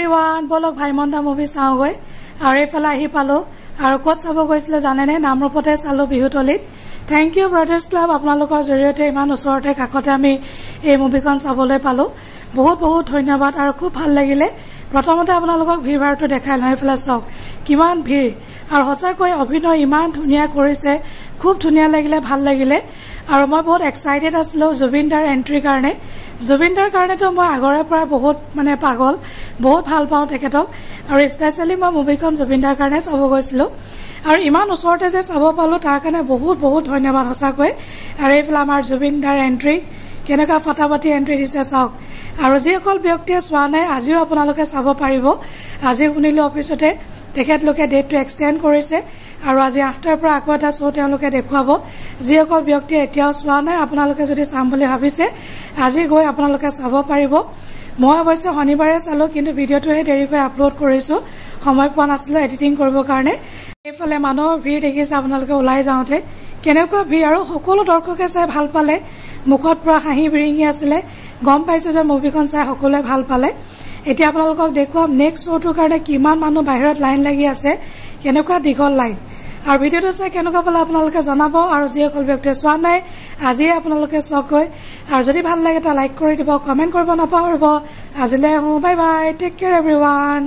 everyone বলক ভাইমন্দা movie চাওগৈ আৰু এইফালে আহি পালো আৰু ক'ত চাব গৈছিলো জানেনে নামৰূপতে চালো বিহুতলিত থ্যাংক ইউ ব্ৰাদাৰ্স ক্লাব আপোনালোকৰ জৰিয়তে ইমান ওচৰতে কাকতে আমি এই মুভিখন চাবলৈ পালো বহুত বহুত ধন্যবাদ আৰু খুব ভাল লাগিলে প্ৰথমতে আপোনালোকক ভিৰ ভাৰটো দেখাই লওঁ এইফালে চাওক কিমান ভিৰ আৰু সঁচাকৈ অভিনয় ইমান ধুনীয়া কৰিছে খুব ধুনীয়া লাগিলে ভাল লাগিলে আৰু মই বহুত এক্সাইটেড আছিলো জুবিনদাৰ এন্ট্ৰিৰ কাৰণে জুবিনদাৰ কাৰণেতো মই আগৰে পৰা বহুত মানে পাগল বহুত ভাল পাওঁ তেখেতক আৰু স্পেশালি মই মুভিখন জুবিনদাৰ কাৰণে চাব গৈছিলো আৰু ইমান ওচৰতে যে চাব পালো তাৰ কাৰণে বহুত বহুত ধন্যবাদ সঁচাকৈ আৰু এইফালে আমাৰ জুবিনদাৰ এন্ট্ৰি কেনেকা ফটাফটি এন্ট্ৰি দিছে চাওক আৰু যিসকল ব্যক্তিয়ে চোৱা নাই আজিও আপোনালোকে চাব পাৰিব আজি শুনিলো অফিচতে তেখেতলোকে ডেটটো এক্সটেন্ড কৰিছে আৰু আজি আফটাৰ পৰা আকৌ এটা শ্ব' তেওঁলোকে দেখুৱাব যিসকল ব্যক্তিয়ে এতিয়াও চোৱা নাই আপোনালোকে যদি চাম বুলি ভাবিছে আজি গৈ আপোনালোকে চাব পাৰিব মই অৱশ্যে শনিবাৰে চালো কিন্তু ভিডিঅ'টোহে দেৰিকৈ আপলোড কৰিছো সময় পোৱা নাছিলো এডিটিং কৰিবৰ কাৰণে এইফালে মানুহৰ ভিৰ দেখিছে আপোনালোকে ওলাই যাওঁতে কেনেকুৱা ভিৰ আৰু সকলো দৰ্শকে চাই ভাল পালে মুখত পুৰা হাঁহি বিৰিঙি আছিলে গম পাইছো যে মুভিখন চাই সকলোৱে ভাল পালে এতিয়া আপোনালোকক দেখুৱাম নেক্সট শ্ব'টোৰ কাৰণে কিমান মানুহ বাহিৰত লাইন লাগি আছে কেনেকুৱা দীঘল লাইন আৰু ভিডিঅ'টো চাই কেনেকুৱা পালে আপোনালোকে জনাব আৰু যিসকল ব্যক্তিয়ে চোৱা নাই আজিয়ে আপোনালোকে চাওকগৈ আৰু যদি ভাল লাগে এটা লাইক কৰি দিব কমেণ্ট কৰিব নাপাহৰিব আজিলৈ bye bye take care everyone